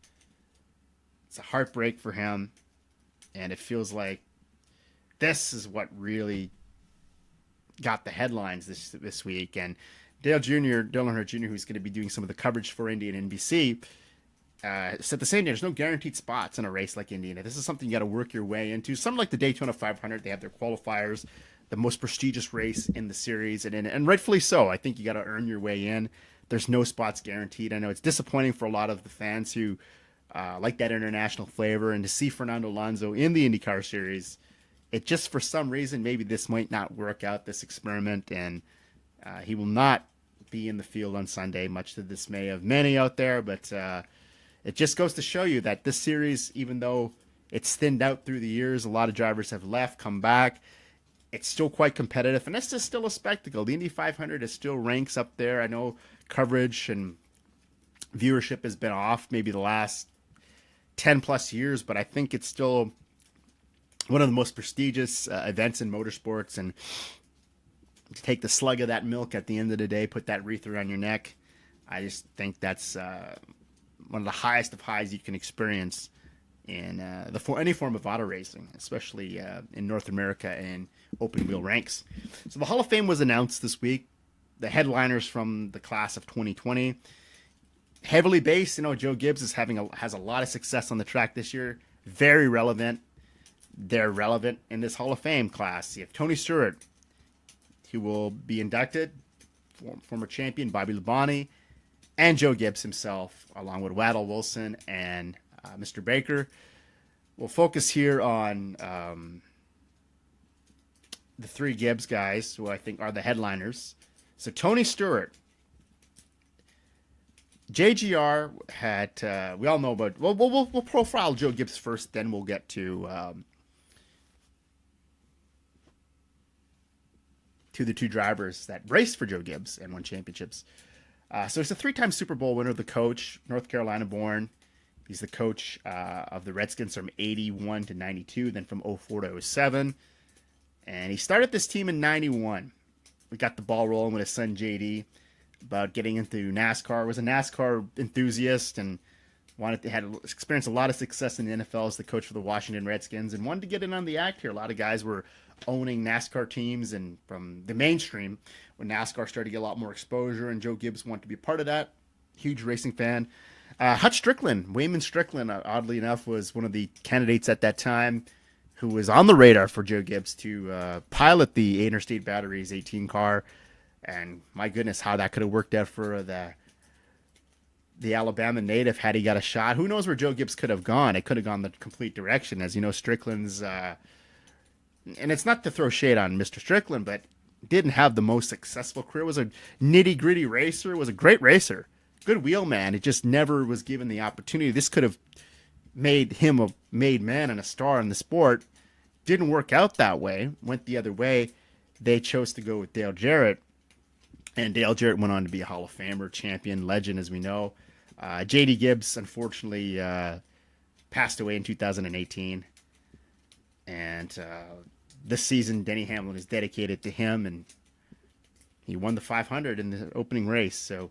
A: It's a heartbreak for him, and it feels like this is what really got the headlines this week. And Dale Earnhardt Jr., who's going to be doing some of the coverage for Indy and NBC, said the same day, there's no guaranteed spots in a race like Indy. This is something you got to work your way into. Something like the Daytona 500, they have their qualifiers, the most prestigious race in the series, and rightfully so. I think you got to earn your way in. There's no spots guaranteed. I know it's disappointing for a lot of the fans who like that international flavor, and to see Fernando Alonso in the IndyCar series, it just, for some reason, maybe this might not work out, this experiment, and he will not be in the field on Sunday, much to the dismay of many out there. But it just goes to show you that this series, even though it's thinned out through the years, a lot of drivers have left, come back, it's still quite competitive, and it's just still a spectacle. The Indy 500 is still ranks up there. I know coverage and viewership has been off maybe the last 10 plus years, but I think it's still one of the most prestigious events in motorsports. And to take the slug of that milk at the end of the day, put that wreath around your neck, I just think that's one of the highest of highs you can experience in any form of auto racing, especially in North America and open wheel ranks. So the Hall of Fame was announced this week. The headliners from the class of 2020, heavily based. Joe Gibbs has a lot of success on the track this year. Very relevant. They're relevant in this Hall of Fame class. You have Tony Stewart, who will be inducted, former champion Bobby Labonte, and Joe Gibbs himself, along with Waddell Wilson and Mr. Baker. We'll focus here on the three Gibbs guys, who I think are the headliners. So Tony Stewart, JGR had, we all know about, we'll profile Joe Gibbs first, then we'll get to the two drivers that raced for Joe Gibbs and won championships. So he's a three-time Super Bowl winner, the coach, North Carolina born. He's the coach of the Redskins from 81 to 92, then from 04 to 07. And he started this team in 91. We got the ball rolling with his son, JD, about getting into NASCAR. Was a NASCAR enthusiast and had experienced a lot of success in the NFL as the coach for the Washington Redskins, and wanted to get in on the act here. A lot of guys were owning NASCAR teams, and from the mainstream, when NASCAR started to get a lot more exposure, and Joe Gibbs wanted to be a part of that. Huge racing fan. Hutch Strickland, Wayman Strickland, oddly enough, was one of the candidates at that time who was on the radar for Joe Gibbs to pilot the Interstate Batteries 18 car. And my goodness, how that could have worked out for the Alabama native had he got a shot. Who knows where Joe Gibbs could have gone? It could have gone the complete direction. As you know, Strickland's, and it's not to throw shade on Mr. Strickland, but didn't have the most successful career. Was a nitty-gritty racer, was a great racer. Good wheelman. It just never was given the opportunity. This could have made him a made man and a star in the sport. Didn't work out that way. Went the other way. They chose to go with Dale Jarrett. And Dale Jarrett went on to be a Hall of Famer, champion, legend, as we know. J.D. Gibbs, unfortunately, passed away in 2018. And this season, Denny Hamlin is dedicated to him, and he won the 500 in the opening race. So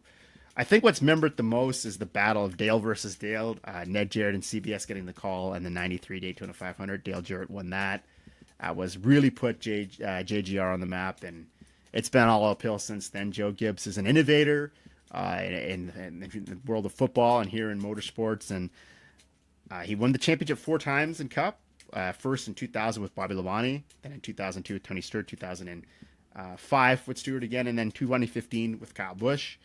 A: I think what's remembered the most is the battle of Dale versus Dale. Ned Jarrett and CBS getting the call, and the 93 Daytona 500. Dale Jarrett won that. Was really put JGR on the map, and it's been all uphill since then. Joe Gibbs is an innovator in the world of football and here in motorsports, and he won the championship 4 times in Cup. First in 2000 with Bobby Labonte, then in 2002 with Tony Stewart, 2005 with Stewart again, and then 2015 with Kyle Busch.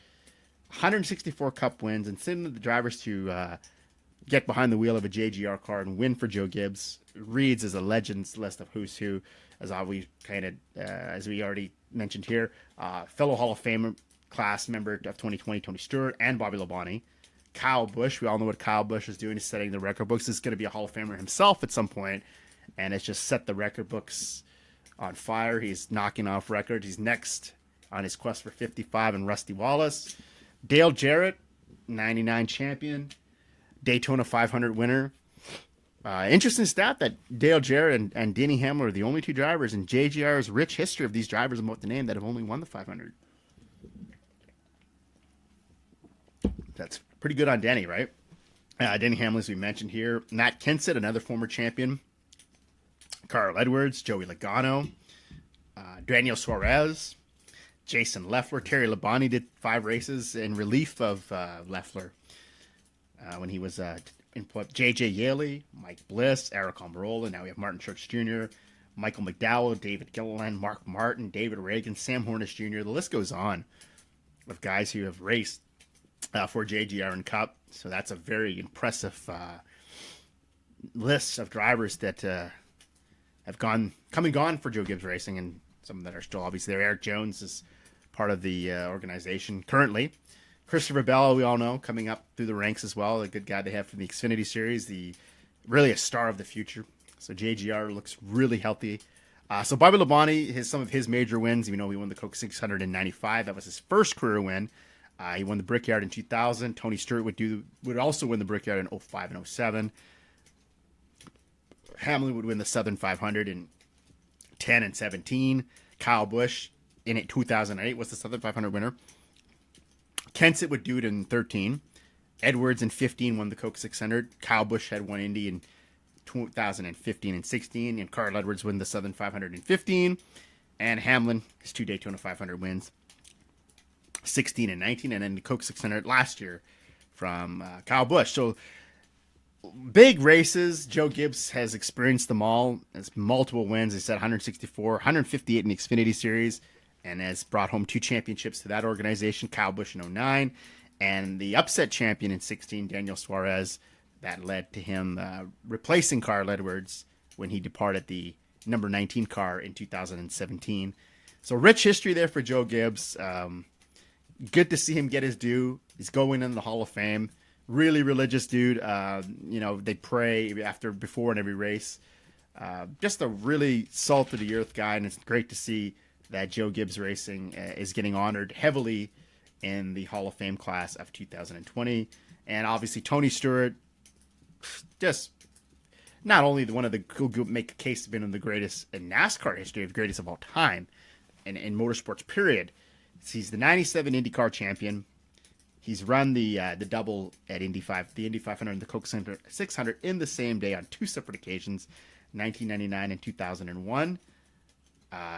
A: 164 Cup wins, and sending the drivers to get behind the wheel of a JGR car and win for Joe Gibbs reads as a legends list of who's who, as we already mentioned here. Fellow Hall of Fame class member of 2020, Tony Stewart, and Bobby Labonte. Kyle Busch, we all know what Kyle Busch is doing. He's setting the record books. He's going to be a Hall of Famer himself at some point, and it's just set the record books on fire. He's knocking off records. He's next on his quest for 55, and Rusty Wallace. Dale Jarrett, 99 champion, Daytona 500 winner. Interesting stat that Dale Jarrett and Denny Hamlin are the only 2 drivers in JGR's rich history of these drivers I'm about to name that have only won the 500. That's pretty good on Denny, right? Denny Hamlin, as we mentioned here. Matt Kenseth, another former champion. Carl Edwards, Joey Logano, Daniel Suarez, Jason Leffler. Terry Labonte did 5 races in relief of Leffler when he was in J.J. Yaley, Mike Bliss, Eric Almirola. Now we have Martin Truex Jr., Michael McDowell, David Gilliland, Mark Martin, David Reagan, Sam Hornish Jr. The list goes on of guys who have raced for JGR and Cup. So that's a very impressive list of drivers that have come and gone for Joe Gibbs Racing, and some that are still obviously there. Eric Jones is part of the organization currently. Christopher Bell, we all know, coming up through the ranks as well. A good guy they have from the Xfinity Series, really a star of the future. So JGR looks really healthy. So Bobby Labonte, some of his major wins. You know, he won the Coke 600 in '95. That was his first career win. He won the Brickyard in 2000. Tony Stewart would also win the Brickyard in 05 and 07. Hamlin would win the Southern 500 in 10 and 17. Kyle Busch in 2008 was the Southern 500 winner. Kenseth would do it in 13. Edwards in 15 won the Coke 600. Kyle Busch had won Indy in 2015 and 16. And Carl Edwards won the Southern 500 in 15. And Hamlin, his 2 Daytona 500 wins, 16 and 19. And then the Coke 600 last year from Kyle Busch. So big races. Joe Gibbs has experienced them all. Has multiple wins. He said 164, 158 in the Xfinity Series, and has brought home 2 championships to that organization. Kyle Busch in 09, and the upset champion in 16, Daniel Suarez. That led to him replacing Carl Edwards when he departed the number 19 car in 2017. So rich history there for Joe Gibbs. Good to see him get his due. He's going in the Hall of Fame. Really religious dude. They pray before and every race. Just a really salt of the earth guy, and it's great to see that Joe Gibbs Racing is getting honored heavily in the Hall of Fame class of 2020. And obviously Tony Stewart, just not only one of the make a case to be one of the greatest in NASCAR history, the greatest of all time, and in motorsports period. He's the '97 IndyCar champion. He's run the double at Indy 500 and the Coke 600 in the same day on 2 separate occasions, 1999 and 2001.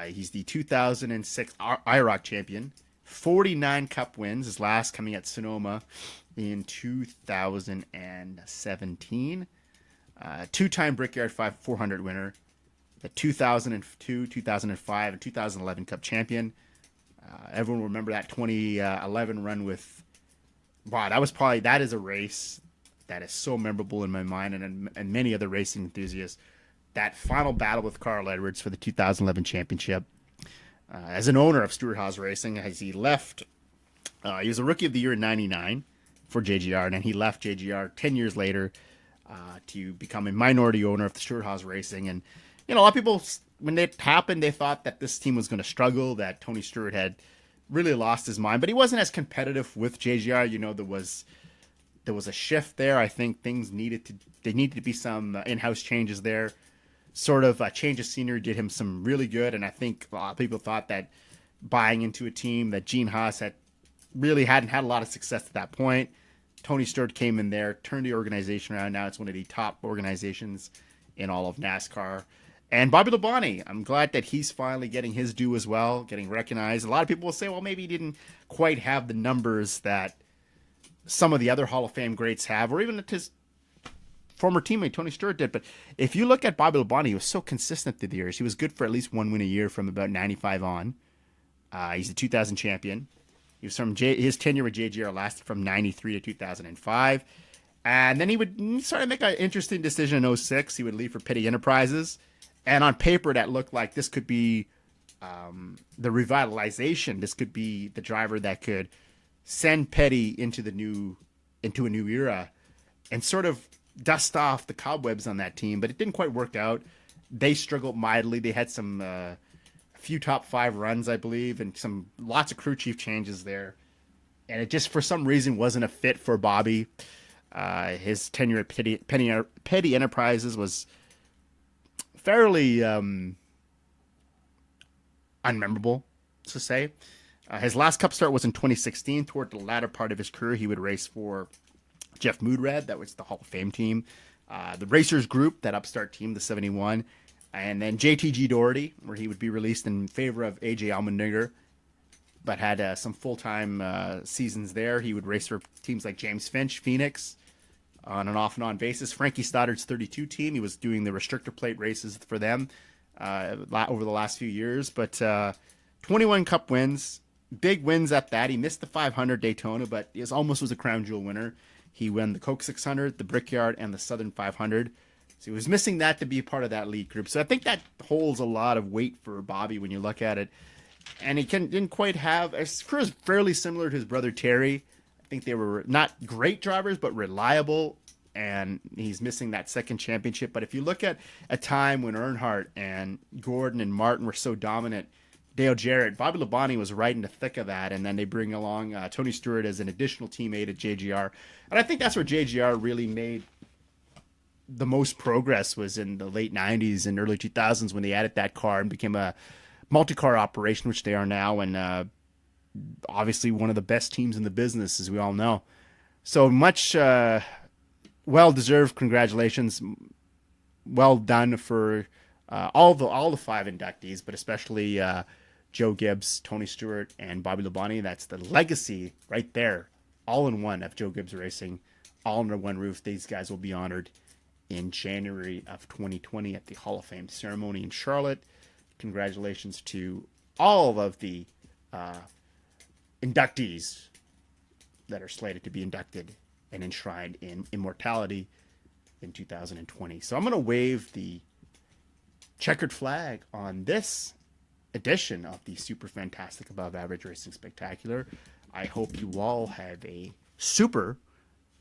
A: He's the 2006 IROC champion, 49 Cup wins, his last coming at Sonoma in 2017. 2-time Brickyard 400 winner, the 2002, 2005, and 2011 Cup champion. Everyone will remember that 2011 run with... Wow, that is a race that is so memorable in my mind and many other racing enthusiasts. That final battle with Carl Edwards for the 2011 championship. As an owner of Stewart Haas Racing, as he left, he was a Rookie of the Year in '99 for JGR, and then he left JGR 10 years later to become a minority owner of the Stewart Haas Racing. And a lot of people, when it happened, they thought that this team was going to struggle, that Tony Stewart had really lost his mind, but he wasn't as competitive with JGR. There was a shift there. I think there needed to be some in-house changes there. Sort of a change of scenery did him some really good, and I think a lot of people thought that buying into a team that Gene Haas hadn't had a lot of success at that point. Tony Stewart came in there, turned the organization around. Now it's one of the top organizations in all of NASCAR. And Bobby Labonte, I'm glad that he's finally getting his due as well, getting recognized. A lot of people will say, well, maybe he didn't quite have the numbers that some of the other Hall of Fame greats have, or even that his former teammate Tony Stewart did. But if you look at Bobby Labonte, he was so consistent through the years. He was good for at least 1 win a year from about 95 on. He's the 2000 champion. He was his tenure with JGR lasted from 93 to 2005. And then he would sort of make an interesting decision in 06. He would leave for Petty Enterprises. And on paper, that looked like this could be the revitalization. This could be the driver that could send Petty into a new era and sort of dust off the cobwebs on that team. But it didn't quite work out. They struggled mightily. They had a few top 5 runs, I believe, and lots of crew chief changes there. And it just, for some reason, wasn't a fit for Bobby. His tenure at Petty Enterprises was fairly unmemorable, to say. His last Cup start was in 2016. Toward the latter part of his career, he would race for Jeff Moodrad. That was the Hall of Fame team. The Racers Group, that upstart team, the 71. And then JTG Doherty, where he would be released in favor of AJ Allmendinger, but had some full-time seasons there. He would race for teams like James Finch, Phoenix, on an off-and-on basis. Frankie Stoddard's 32 team, he was doing the restrictor plate races for them over the last few years. But 21 Cup wins, big wins at that. He missed the 500 Daytona, but he almost was a crown jewel winner. He won the Coke 600, the Brickyard, and the Southern 500. So he was missing that to be a part of that lead group. So I think that holds a lot of weight for Bobby when you look at it. And he didn't quite have... His career is fairly similar to his brother Terry. I think they were not great drivers, but reliable. And he's missing that second championship. But if you look at a time when Earnhardt and Gordon and Martin were so dominant, Dale Jarrett, Bobby Labonte was right in the thick of that. And then they bring along Tony Stewart as an additional teammate at JGR. And I think that's where JGR really made the most progress, was in the late 90s and early 2000s when they added that car and became a multi-car operation, which they are now, and obviously one of the best teams in the business, as we all know. So much well-deserved congratulations. Well done for all the five inductees, but especially Joe Gibbs, Tony Stewart, and Bobby Labonte. That's the legacy right there, all in one, of Joe Gibbs Racing, all under one roof. These guys will be honored in January of 2020 at the Hall of Fame ceremony in Charlotte. Congratulations to all of the inductees that are slated to be inducted and enshrined in immortality in 2020. So I'm going to wave the checkered flag on this edition of the Super Fantastic Above Average Racing Spectacular. I hope you all have a super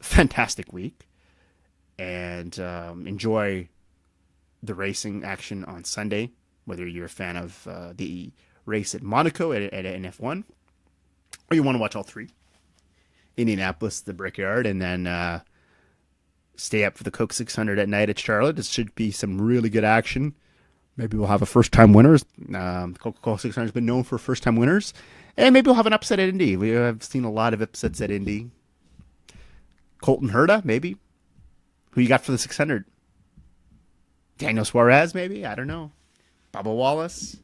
A: fantastic week and enjoy the racing action on Sunday, whether you're a fan of the race at Monaco at NF1, or you want to watch all three. Indianapolis, the Brickyard, and then stay up for the Coke 600 at night at Charlotte. It should be some really good action. Maybe we'll have a first-time winners. Coca Cola 600 has been known for first-time winners. And maybe we'll have an upset at Indy. We have seen a lot of upsets at Indy. Colton Herta, maybe. Who you got for the 600? Daniel Suarez, maybe? I don't know. Bubba Wallace.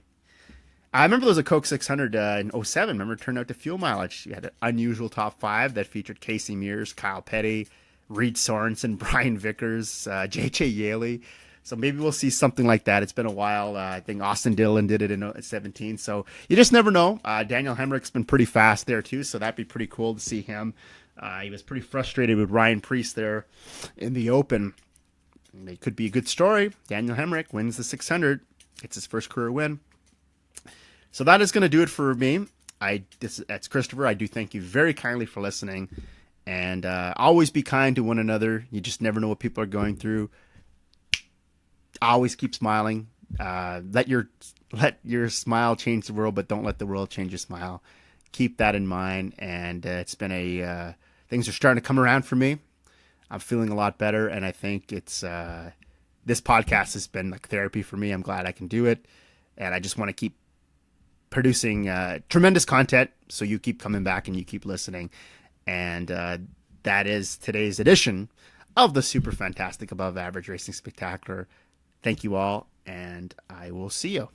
A: I remember there was a Coke 600 in 07. Remember, it turned out to fuel mileage. You had an unusual top five that featured Casey Mears, Kyle Petty, Reed Sorensen, Brian Vickers, J.J. Yaley. So maybe we'll see something like that. It's been a while. I think Austin Dillon did it in 17. So you just never know. Daniel Hemrick's been pretty fast there, too. So that'd be pretty cool to see him. He was pretty frustrated with Ryan Preece there in the Open. It could be a good story. Daniel Hemrick wins the 600. It's his first career win. So that is going to do it for me. That's Christopher. I do thank you very kindly for listening. And always be kind to one another. You just never know what people are going through. Always keep smiling. Let your smile change the world, but don't let the world change your smile. Keep that in mind. And it's been things are starting to come around for me. I'm feeling a lot better, and I think it's this podcast has been like therapy for me. I'm glad I can do it, and I just want to keep producing tremendous content so you keep coming back and you keep listening. And that is today's edition of the Super Fantastic Above Average Racing Spectacular. Thank you all, and I will see you.